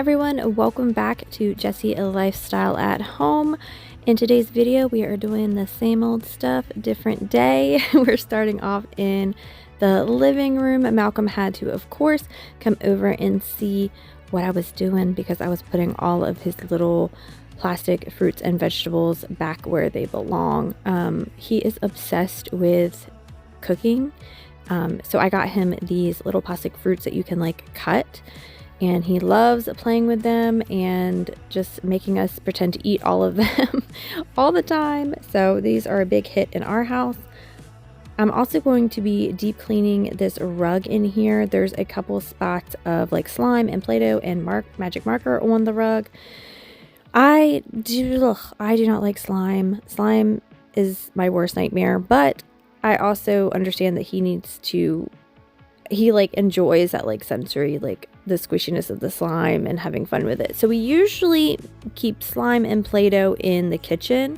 everyone, welcome back to Jessie Lifestyle at Home. In today's video, we are doing the same old stuff, different day. We're starting off in the living room. Malcolm had to, of course, come over and see what I was doing because I was putting all of his little plastic fruits and vegetables back where they belong. He is obsessed with cooking. So I got him these little plastic fruits that you can like cut, and he loves playing with them and just making us pretend to eat all of them all the time. So these are a big hit in our house. I'm also going to be deep cleaning this rug in here. There's a couple spots of like slime and Play-Doh and magic marker on the rug. I do not like slime. Slime is my worst nightmare, but I also understand that he like enjoys that like sensory, like the squishiness of the slime and having fun with it. So we usually keep slime and Play-Doh in the kitchen,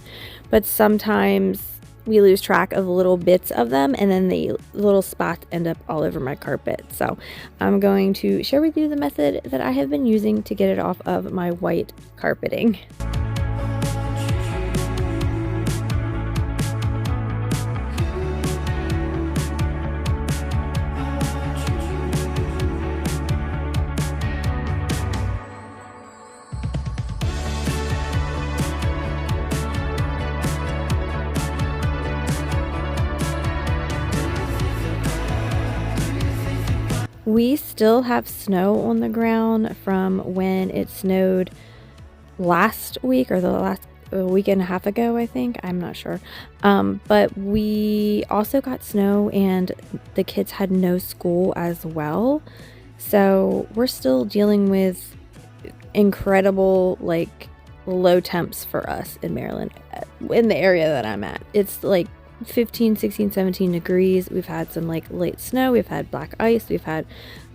but sometimes we lose track of little bits of them and then the little spots end up all over my carpet. So I'm going to share with you the method that I have been using to get it off of my white carpeting. We still have snow on the ground from when it snowed last week or the last week and a half ago, I think. I'm not sure. But we also got snow and the kids had no school as well. So we're still dealing with incredible like low temps for us in Maryland, in the area that I'm at. It's like 15, 16, 17 degrees. We've had some like late snow. We've had black ice. We've had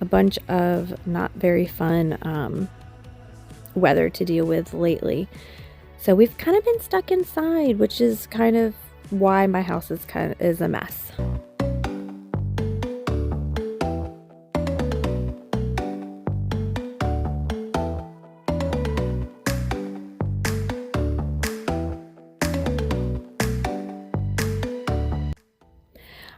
a bunch of not very fun weather to deal with lately. So we've kind of been stuck inside, which is kind of why my house is a mess.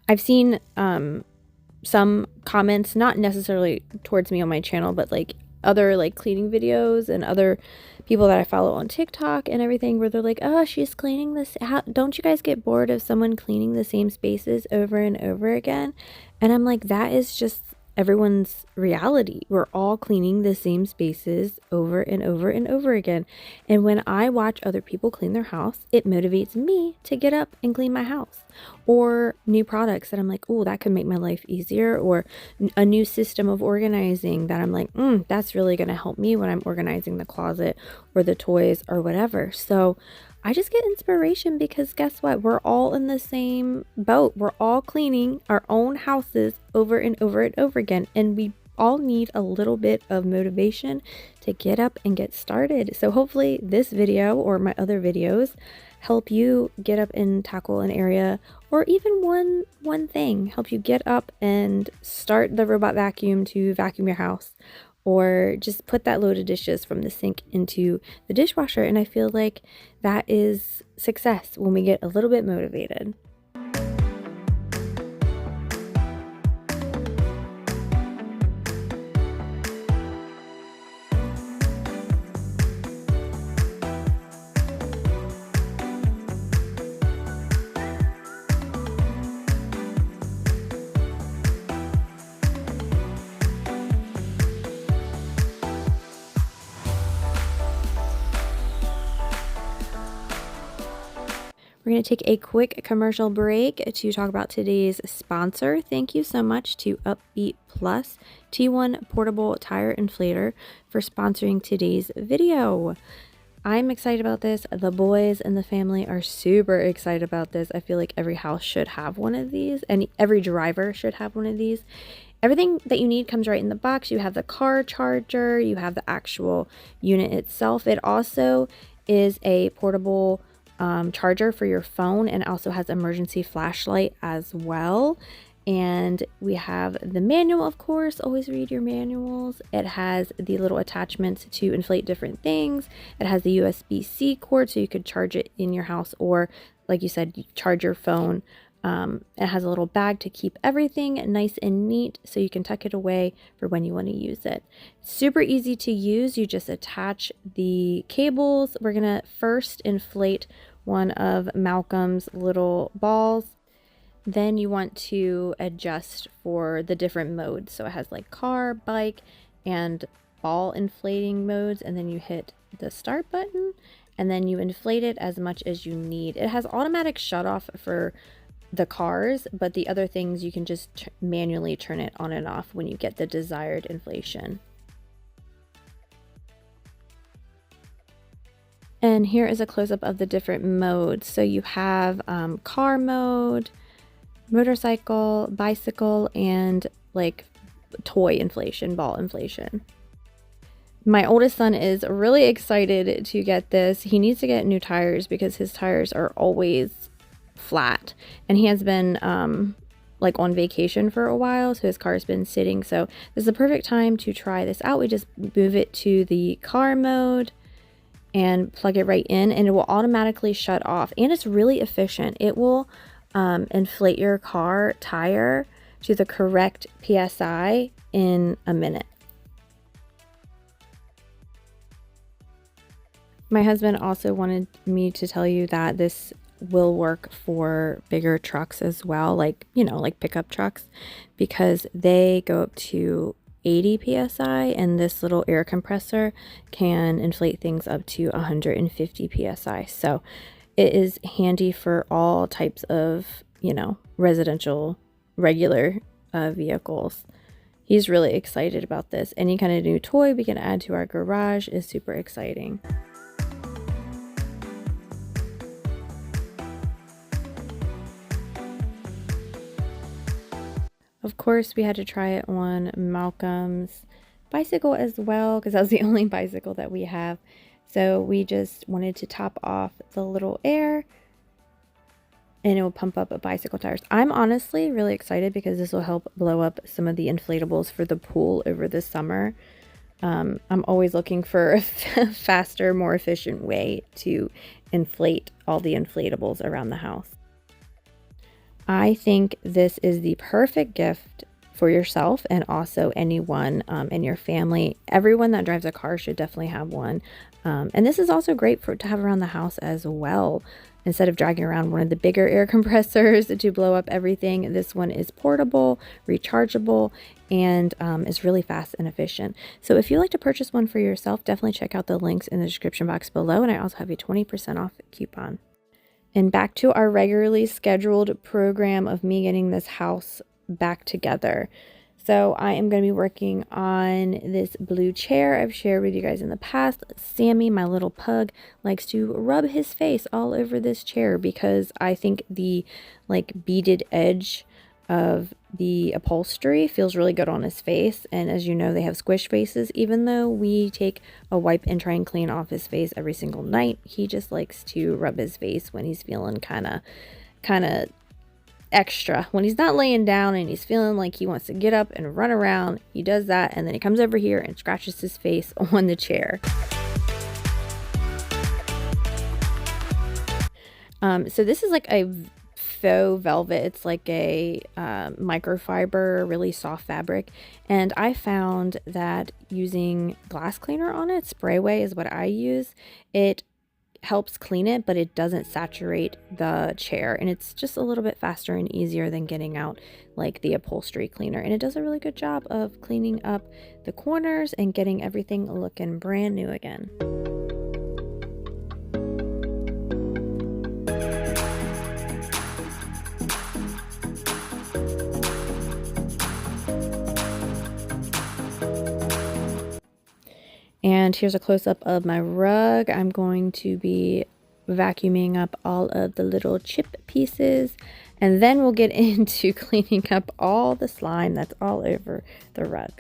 I've seen some comments, not necessarily towards me on my channel, but like other like cleaning videos and other people that I follow on TikTok and everything, where they're like, oh, she's cleaning this. Don't you guys get bored of someone cleaning the same spaces over and over again? And I'm like, that is just everyone's reality. We're all cleaning the same spaces over and over and over again. And when I watch other people clean their house, it motivates me to get up and clean my house. Or new products that I'm like, oh, that could make my life easier. Or a new system of organizing that I'm like, that's really going to help me when I'm organizing the closet or the toys or whatever. So I just get inspiration because guess what? We're all in the same boat. We're all cleaning our own houses over and over and over again. And we all need a little bit of motivation to get up and get started. So hopefully this video or my other videos help you get up and tackle an area, or even one thing, help you get up and start the robot vacuum to vacuum your house, or just put that load of dishes from the sink into the dishwasher. And I feel like that is success when we get a little bit motivated. We're going to take a quick commercial break to talk about today's sponsor. Thank you so much to Upbeat Plus T1 Portable Tire Inflator for sponsoring today's video. I'm excited about this. The boys and the family are super excited about this. I feel like every house should have one of these, and every driver should have one of these. Everything that you need comes right in the box. You have the car charger, you have the actual unit itself. It also is a portable charger for your phone, and also has emergency flashlight as well. And we have the manual, of course. Always read your manuals. It has the little attachments to inflate different things. It has the USB-C cord so you could charge it in your house, or like you said, you charge your phone. It has a little bag to keep everything nice and neat so you can tuck it away for when you want to use it. Super easy to use. You just attach the cables. We're going to first inflate one of Malcolm's little balls. Then you want to adjust for the different modes. So it has like car, bike, and ball inflating modes. And then you hit the start button and then you inflate it as much as you need. It has automatic shut off for the cars, but the other things you can just manually turn it on and off when you get the desired inflation. And here is a close-up of the different modes. So you have car mode, motorcycle, bicycle, and like toy inflation, ball inflation. My oldest son is really excited to get this. He needs to get new tires because his tires are always flat, and he has been like on vacation for a while, so his car's been sitting. So this is the perfect time to try this out. We just move it to the car mode and plug it right in, and it will automatically shut off, and it's really efficient. It will inflate your car tire to the correct PSI in a minute. My husband also wanted me to tell you that this will work for bigger trucks as well, like, you know, like pickup trucks, because they go up to 80 psi, and this little air compressor can inflate things up to 150 psi. So it is handy for all types of, you know, residential, regular vehicles. He's really excited about this. Any kind of new toy we can add to our garage is super exciting. Of course, we had to try it on Malcolm's bicycle as well, because that was the only bicycle that we have. So we just wanted to top off the little air, and it will pump up bicycle tires. I'm honestly really excited because this will help blow up some of the inflatables for the pool over the summer. I'm always looking for a faster, more efficient way to inflate all the inflatables around the house. I think this is the perfect gift for yourself and also anyone in your family. Everyone that drives a car should definitely have one. And this is also great to have around the house as well. Instead of dragging around one of the bigger air compressors to blow up everything, this one is portable, rechargeable, and is really fast and efficient. So if you'd like to purchase one for yourself, definitely check out the links in the description box below. And I also have a 20% off coupon. And back to our regularly scheduled program of me getting this house back together. So I am going to be working on this blue chair I've shared with you guys in the past. Sammy, my little pug, likes to rub his face all over this chair because I think the like beaded edge of the upholstery feels really good on his face. And as you know, they have squish faces. Even though we take a wipe and try and clean off his face every single night, he just likes to rub his face when he's feeling kind of extra. When he's not laying down and he's feeling like he wants to get up and run around, he does that, and then he comes over here and scratches his face on the chair. So this is like a faux velvet. It's like a microfiber, really soft fabric, and I found that using glass cleaner on it, Sprayway is what I use, it helps clean it, but it doesn't saturate the chair, and it's just a little bit faster and easier than getting out like the upholstery cleaner, and it does a really good job of cleaning up the corners and getting everything looking brand new again. And here's a close-up of my rug. I'm going to be vacuuming up all of the little chip pieces, and then we'll get into cleaning up all the slime that's all over the rug.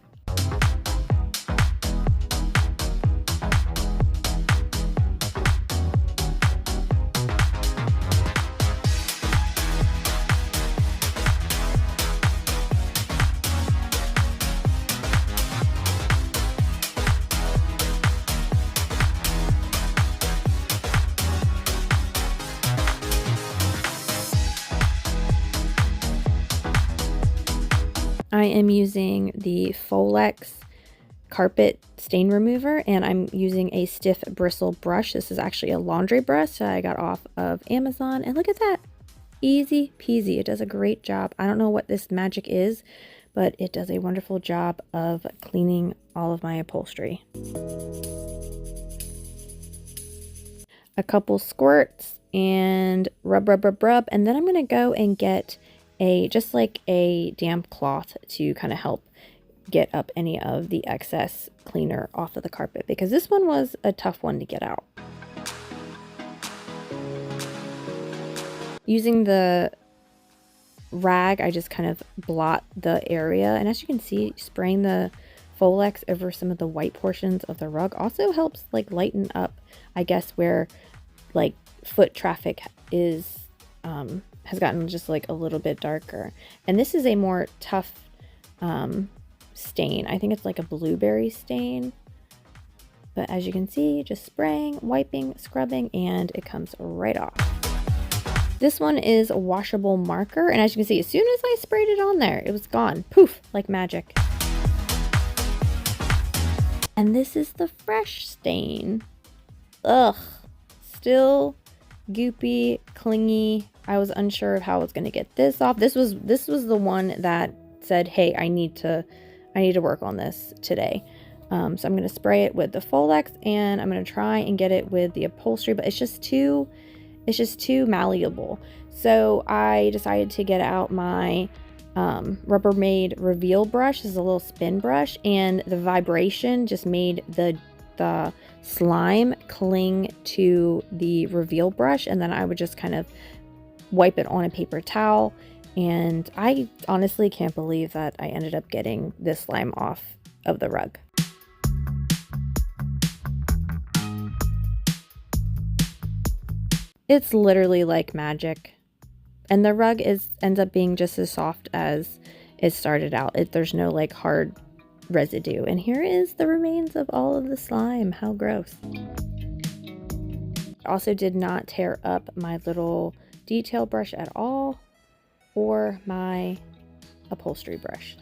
I am using the Folex carpet stain remover, and I'm using a stiff bristle brush. This is actually a laundry brush that I got off of Amazon, and look at that. Easy peasy. It does a great job. I don't know what this magic is, but it does a wonderful job of cleaning all of my upholstery. A couple squirts and rub, and then I'm going to go and get just like a damp cloth to kind of help get up any of the excess cleaner off of the carpet, because this one was a tough one to get out. Using the rag, I just kind of blot the area, and as you can see, spraying the Folex over some of the white portions of the rug also helps like lighten up, I guess, where like foot traffic is has gotten just like a little bit darker. And this is a more tough stain. I think it's like a blueberry stain, but as you can see, just spraying, wiping, scrubbing, and it comes right off. This one is a washable marker, and as you can see, as soon as I sprayed it on there, it was gone. Poof, like magic. And this is the fresh stain. Ugh, still goopy, clingy. I was unsure of how I was going to get this off. This was the one that said, hey, I need to work on this today. So I'm going to spray it with the Folex, and I'm going to try and get it with the upholstery, but it's just too malleable. So I decided to get out my Rubbermaid reveal brush. This is a little spin brush, and the vibration just made the slime cling to the reveal brush, and then I would just kind of wipe it on a paper towel. And I honestly can't believe that I ended up getting this slime off of the rug. It's literally like magic. And the rug ends up being just as soft as it started out. There's no like hard residue. And here is the remains of all of the slime. How gross. Also did not tear up my little detail brush at all, or my upholstery brush.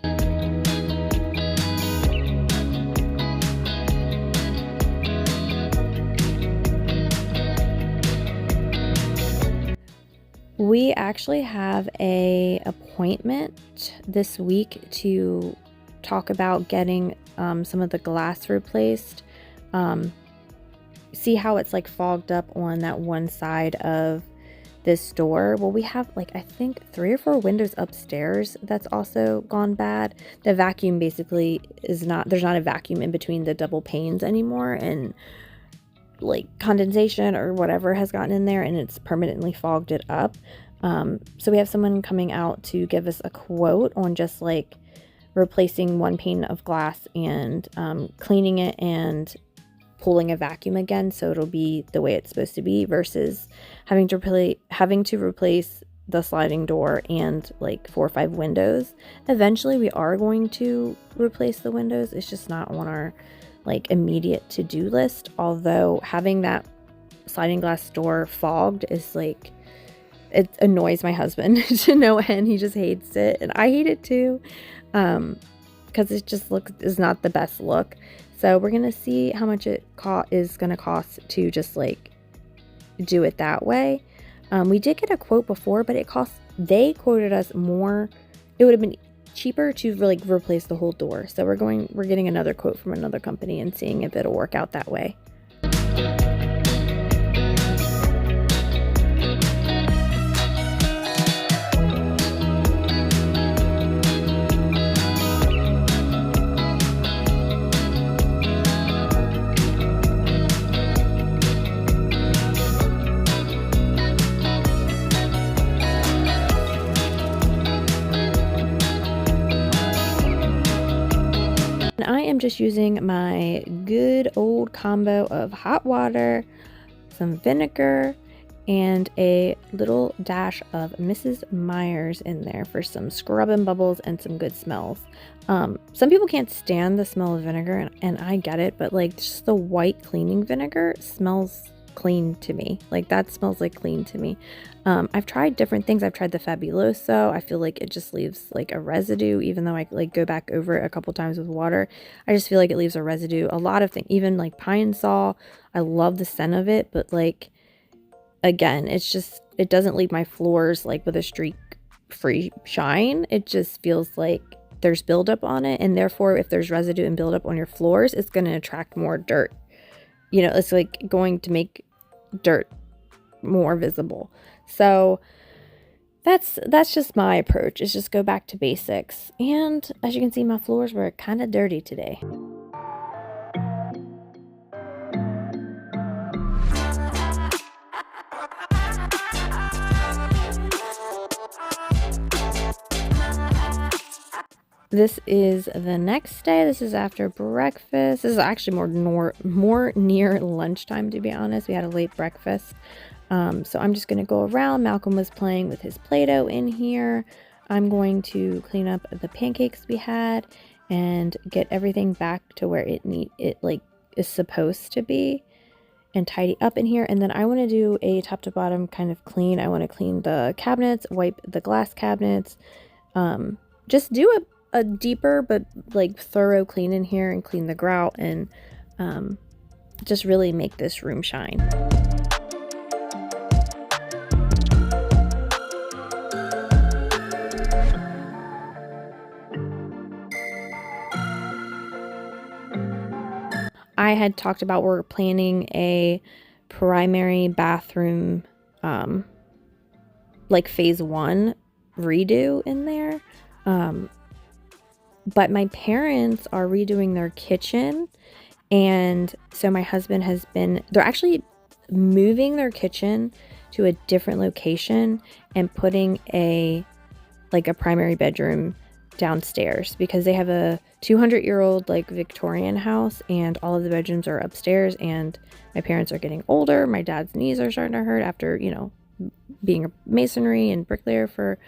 We actually have an appointment this week to talk about getting some of the glass replaced. See how it's like fogged up on that one side of this door? Well, we have like, I think 3 or 4 windows upstairs that's also gone bad. The vacuum basically there's not a vacuum in between the double panes anymore, and like condensation or whatever has gotten in there, and it's permanently fogged it up. So we have someone coming out to give us a quote on just like replacing one pane of glass and cleaning it and pulling a vacuum again, so it'll be the way it's supposed to be, versus having to replace the sliding door and like 4 or 5 windows. Eventually we are going to replace the windows. It's just not on our like immediate to-do list, although having that sliding glass door fogged is like, it annoys my husband to no end. He just hates it, and I hate it too, because it just is not the best look. So we're gonna see how much it is gonna cost to just like do it that way. We did get a quote before, but they quoted us more. It would have been cheaper to like replace the whole door. So we're getting another quote from another company and seeing if it'll work out that way. I am just using my good old combo of hot water, some vinegar, and a little dash of Mrs. Meyer's in there for some scrub and bubbles and some good smells. Some people can't stand the smell of vinegar, and I get it, but like just the white cleaning vinegar smells clean to me. Like that smells like clean to me. I've tried different things. I've tried the Fabuloso. I feel like it just leaves like a residue, even though I like go back over it a couple times with water. I just feel like it leaves a residue. A lot of things, even like Pine Sol, I love the scent of it, but like, again, it's just, it doesn't leave my floors like with a streak free shine. It just feels like there's buildup on it, and therefore if there's residue and buildup on your floors, it's going to attract more dirt. You know, it's like going to make dirt more visible. So that's just my approach, is just go back to basics. And as you can see, my floors were kind of dirty today. This is the next day. This is after breakfast. This is actually more near lunchtime, to be honest. We had a late breakfast. So I'm just going to go around. Malcolm was playing with his Play-Doh in here. I'm going to clean up the pancakes we had and get everything back to where it like is supposed to be, and tidy up in here. And then I want to do a top to bottom kind of clean. I want to clean the cabinets, wipe the glass cabinets, just do a deeper but like thorough clean in here, and clean the grout, and just really make this room shine. I had talked about we're planning a primary bathroom like phase 1 redo in there. But my parents are redoing their kitchen, and so my husband they're actually moving their kitchen to a different location and putting a primary bedroom downstairs, because they have a 200-year-old like Victorian house, and all of the bedrooms are upstairs, and my parents are getting older. My dad's knees are starting to hurt after, you know, being a masonry and bricklayer for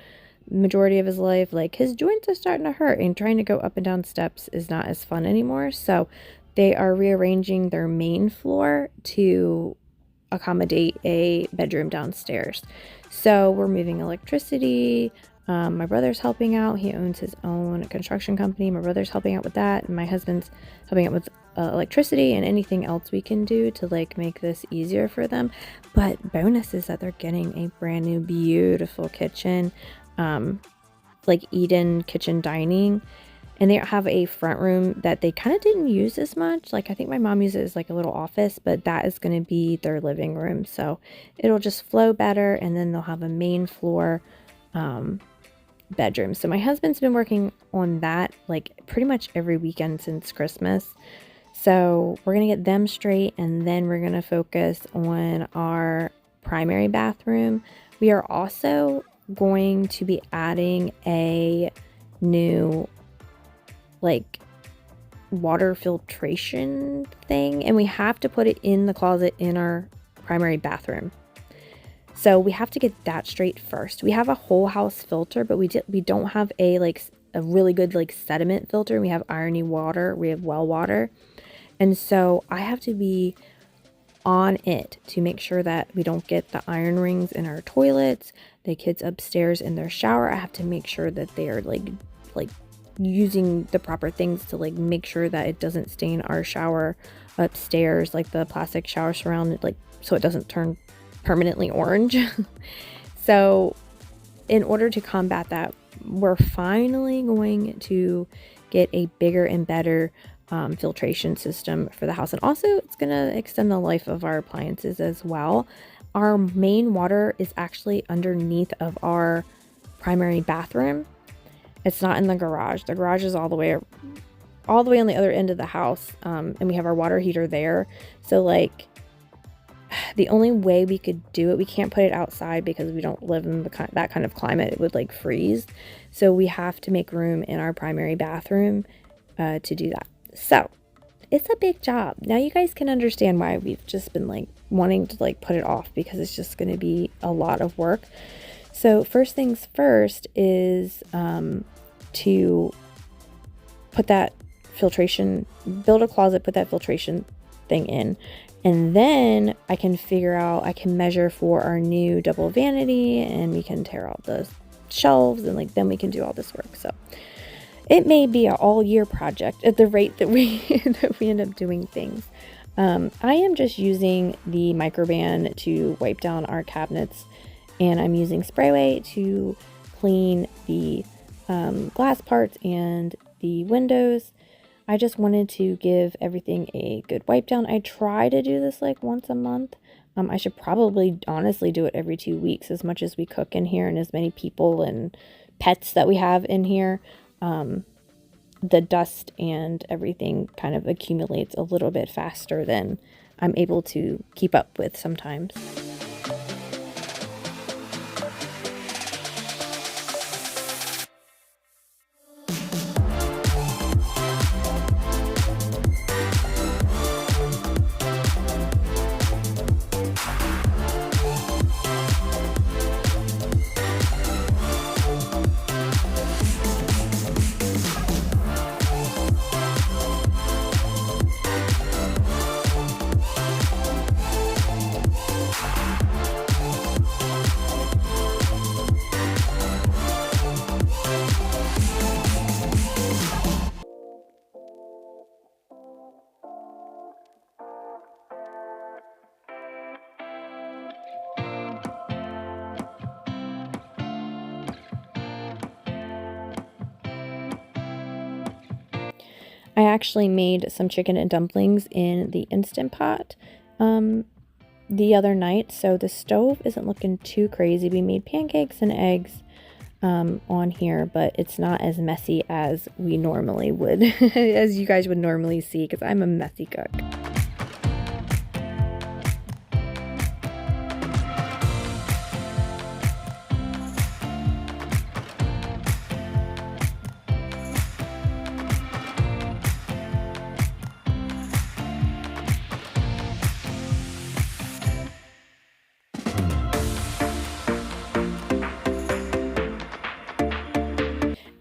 majority of his life. Like, his joints are starting to hurt, and trying to go up and down steps is not as fun anymore. So they are rearranging their main floor to accommodate a bedroom downstairs. So we're moving electricity. My brother's helping out. He owns his own construction company. My brother's helping out with that, and my husband's helping out with electricity and anything else we can do to like make this easier for them. But bonus is that they're getting a brand new beautiful kitchen, like Eden kitchen dining, and they have a front room that they kind of didn't use as much. Like, I think my mom uses it as like a little office, but that is going to be their living room, so it'll just flow better. And then they'll have a main floor bedroom. So my husband's been working on that like pretty much every weekend since Christmas. So we're gonna get them straight, and then we're gonna focus on our primary bathroom. We are also going to be adding a new like water filtration thing, and we have to put it in the closet in our primary bathroom. So we have to get that straight first. We have a whole house filter, but we don't have a really good like sediment filter. We have irony water, we have well water. And so I have to be on it to make sure that we don't get the iron rings in our toilets. The kids upstairs in their shower, I have to make sure that they are like using the proper things to like make sure that it doesn't stain our shower upstairs, like the plastic shower surround, like so it doesn't turn permanently orange. So in order to combat that, we're finally going to get a bigger and better filtration system for the house. And also it's going to extend the life of our appliances as well. Our main water is actually underneath of our primary bathroom. It's not in the garage. The garage is all the way on the other end of the house, and we have our water heater there. So like, the only way we could do it, we can't put it outside because we don't live in that kind of climate. It would like freeze. So we have to make room in our primary bathroom to do that. So it's a big job. Now you guys can understand why we've just been like wanting to like put it off, because it's just going to be a lot of work. So first things first is to put that filtration, build a closet, put that filtration thing in. And then I can measure for our new double vanity, and we can tear out the shelves, and like then we can do all this work. So it may be an all year project at the rate that we end up doing things. I am just using the microban to wipe down our cabinets, and I'm using Sprayway to clean the glass parts and the windows. I just wanted to give everything a good wipe down. I try to do this like once a month. I should probably honestly do it every 2 weeks, as much as we cook in here and as many people and pets that we have in here. The dust and everything kind of accumulates a little bit faster than I'm able to keep up with sometimes. I actually made some chicken and dumplings in the Instant Pot the other night, so the stove isn't looking too crazy. We made pancakes and eggs on here, but it's not as messy as we normally would, as you guys would normally see, because I'm a messy cook.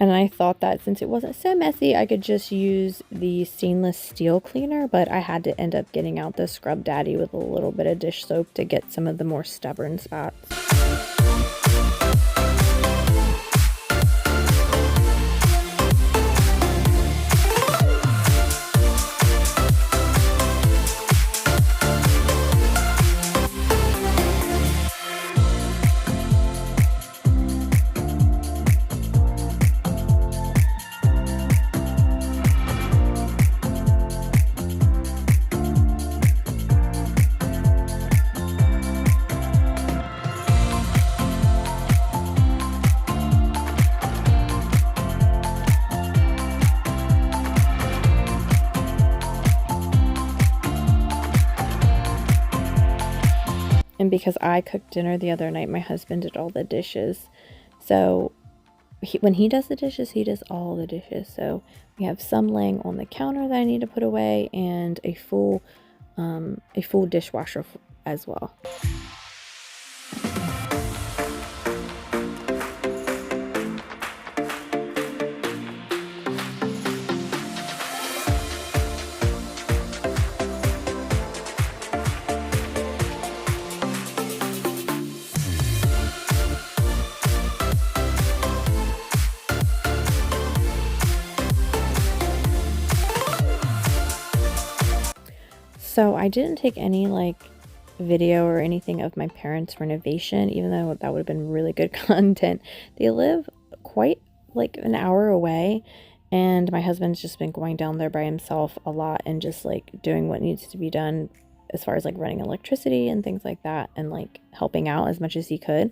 And I thought that since it wasn't so messy, I could just use the stainless steel cleaner, but I had to end up getting out the Scrub Daddy with a little bit of dish soap to get some of the more stubborn spots. And because I cooked dinner the other night, my husband did all the dishes. So when he does the dishes, he does all the dishes. So we have some laying on the counter that I need to put away, and a full dishwasher as well. So I didn't take any like video or anything of my parents' renovation, even though that would have been really good content. They live quite like an hour away, and my husband's just been going down there by himself a lot and just like doing what needs to be done as far as like running electricity and things like that, and like helping out as much as he could.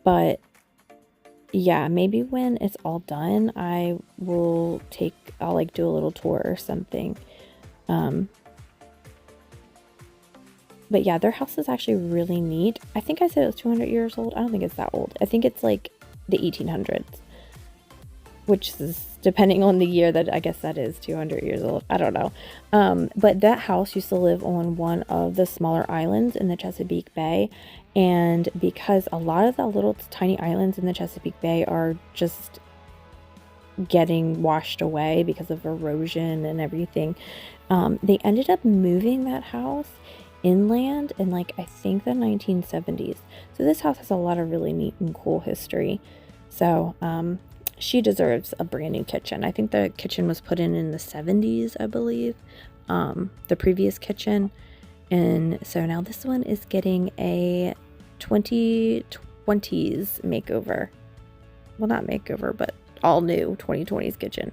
But yeah, maybe when it's all done, I'll like do a little tour or something. But yeah, their house is actually really neat. I think I said it was 200 years old. I don't think it's that old. I think it's like the 1800s, which is, depending on the year, that I guess that is 200 years old. I don't know. But that house used to live on one of the smaller islands in the Chesapeake Bay. And because a lot of the little tiny islands in the Chesapeake Bay are just getting washed away because of erosion and everything, They ended up moving that house inland in like I think the 1970s. So this house has a lot of really neat and cool history. So she deserves a brand new kitchen. I think the kitchen was put in the 70s, I believe, the previous kitchen. And so now this one is getting a 2020s makeover. Well, not makeover, but all new 2020s kitchen.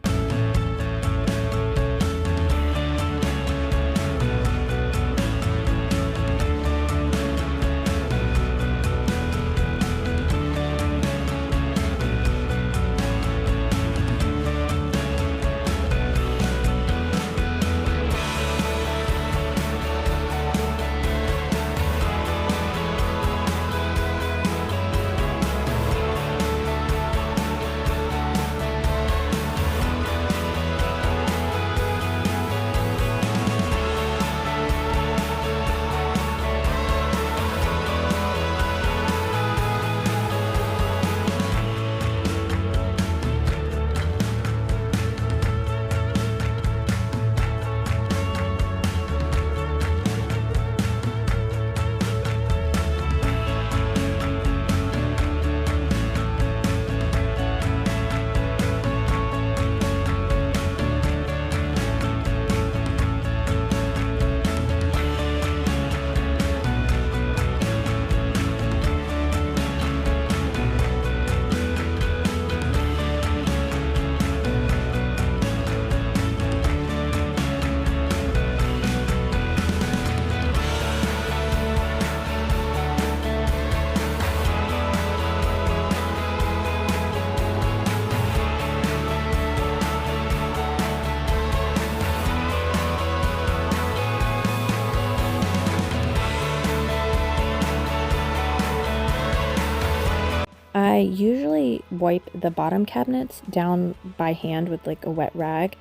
I usually wipe the bottom cabinets down by hand with like a wet rag,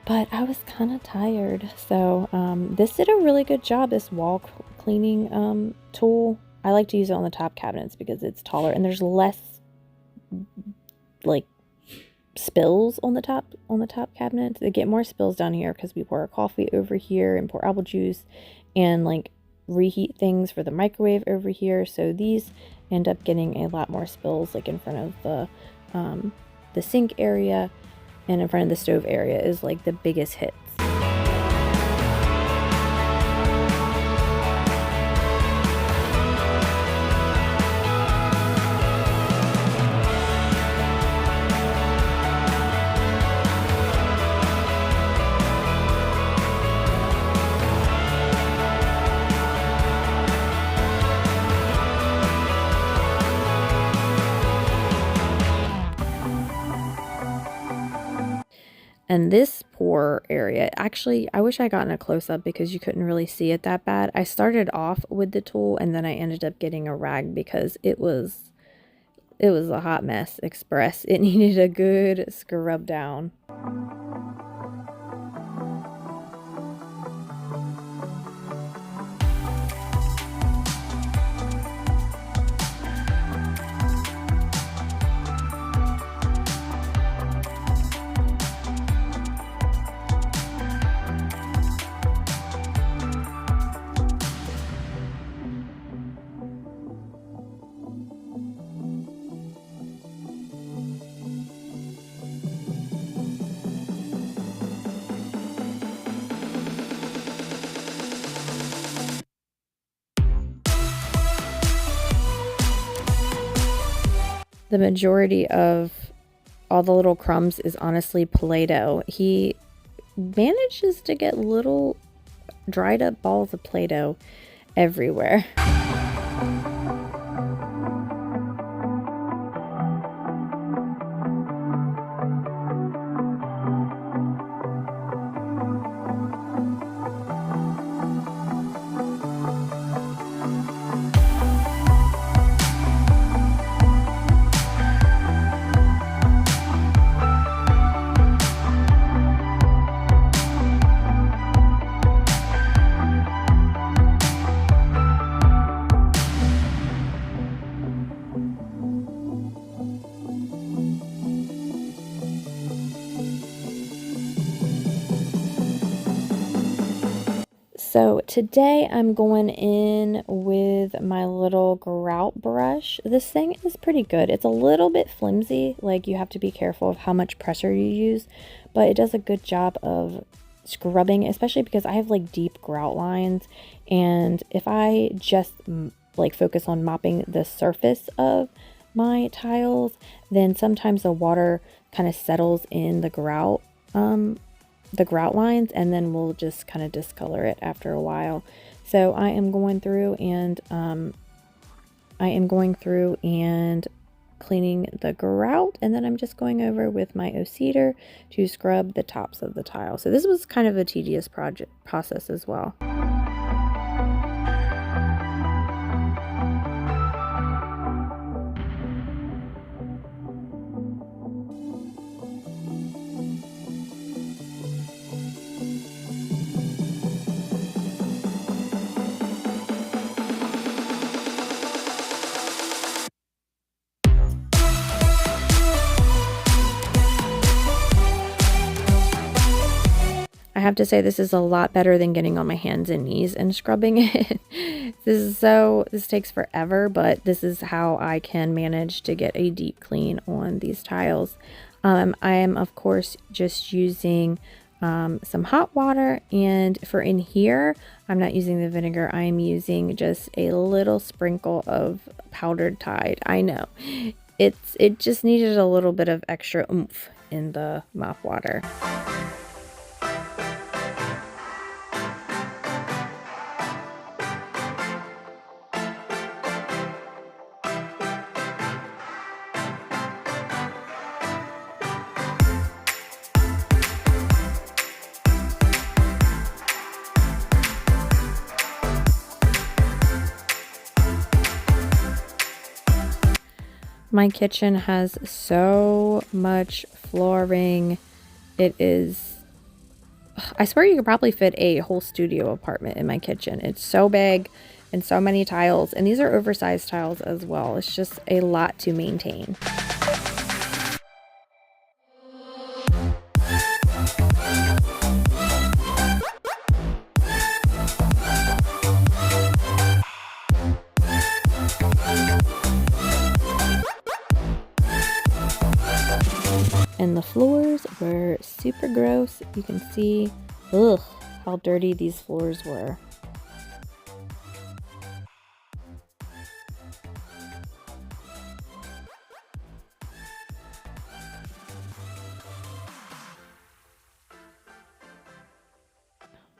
but I was kind of tired. So this did a really good job, this wall cleaning tool. I like to use it on the top cabinets because it's taller and there's less like spills on the top cabinets. They get more spills down here because we pour our coffee over here and pour apple juice and like reheat things for the microwave over here. So these end up getting a lot more spills like in front of the sink area, and in front of the stove area is like the biggest hits. And this pour area, actually, I wish I gotten a close-up because you couldn't really see it that bad. I started off with the tool and then I ended up getting a rag because it was a hot mess express. It needed a good scrub down. The majority of all the little crumbs is honestly Play-Doh. He manages to get little dried up balls of Play-Doh everywhere. So today I'm going in with my little grout brush. This thing is pretty good. It's a little bit flimsy, like you have to be careful of how much pressure you use, but it does a good job of scrubbing, especially because I have like deep grout lines, and if I just like focus on mopping the surface of my tiles, then sometimes the water kind of settles in the grout lines, and then we'll just kind of discolor it after a while. So I am going through and cleaning the grout, and then I'm just going over with my O-Cedar to scrub the tops of the tile. So this was kind of a tedious process as well. I have to say this is a lot better than getting on my hands and knees and scrubbing it. This takes forever, but this is how I can manage to get a deep clean on these tiles. I am of course just using some hot water, and for in here I'm not using the vinegar. I am using just a little sprinkle of powdered Tide. I know it just needed a little bit of extra oomph in the mop water. My kitchen has so much flooring. It is, I swear you could probably fit a whole studio apartment in my kitchen. It's so big and so many tiles, and these are oversized tiles as well. It's just a lot to maintain. And the floors were super gross. You can see, ugh, how dirty these floors were.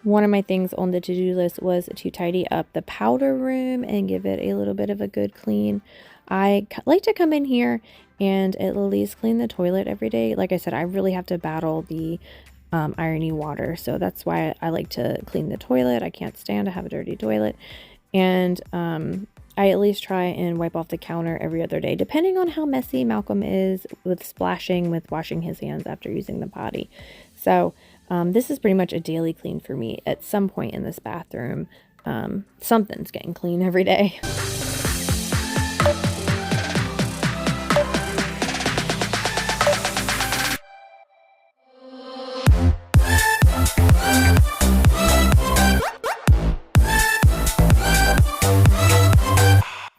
One of my things on the to-do list was to tidy up the powder room and give it a little bit of a good clean. I like to come in here and at least clean the toilet every day. Like I said, I really have to battle the irony water, so that's why I like to clean the toilet. I can't stand to have a dirty toilet, and I at least try and wipe off the counter every other day, depending on how messy Malcolm is with splashing with washing his hands after using the potty. So this is pretty much a daily clean for me. At some point in this bathroom, something's getting clean every day.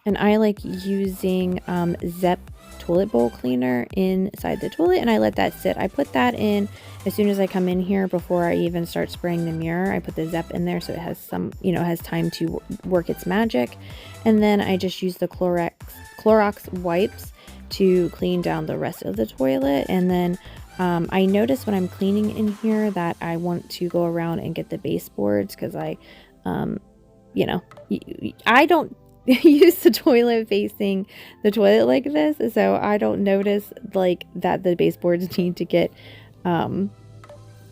And I like using Zep toilet bowl cleaner inside the toilet, and I let that sit. I put that in as soon as I come in here before I even start spraying the mirror. I put the Zep in there so it has some, has time to work its magic. And then I just use the Clorox wipes to clean down the rest of the toilet. And then I notice when I'm cleaning in here that I want to go around and get the baseboards, because I don't use the toilet facing the toilet like this, so I don't notice like that the baseboards need to get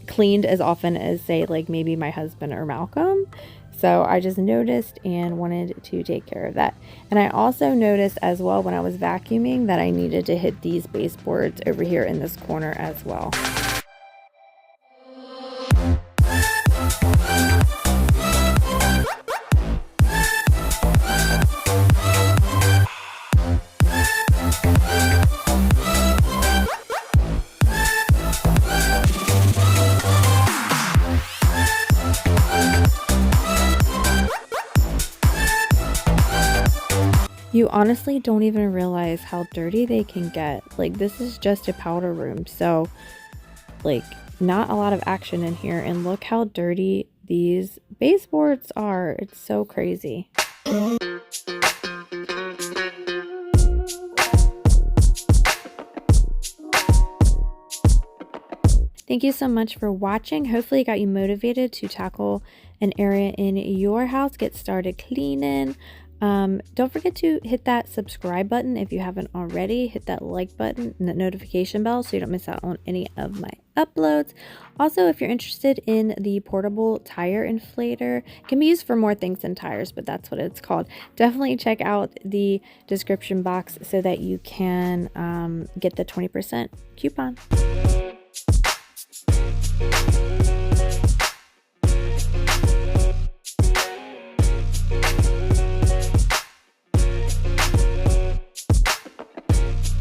cleaned as often as, say, like maybe my husband or Malcolm. So I just noticed and wanted to take care of that. And I also noticed as well when I was vacuuming that I needed to hit these baseboards over here in this corner as well. honestly don't even realize how dirty they can get. Like, this is just a powder room, so like not a lot of action in here, and look how dirty these baseboards are. It's so crazy. Thank you so much for watching. Hopefully it got you motivated to tackle an area in your house, get started cleaning. Don't forget to hit that subscribe button if you haven't already. Hit that like button and that notification bell so you don't miss out on any of my uploads. Also, if you're interested in the portable tire inflator, it can be used for more things than tires, but that's what it's called. Definitely check out the description box so that you can get the 20% coupon.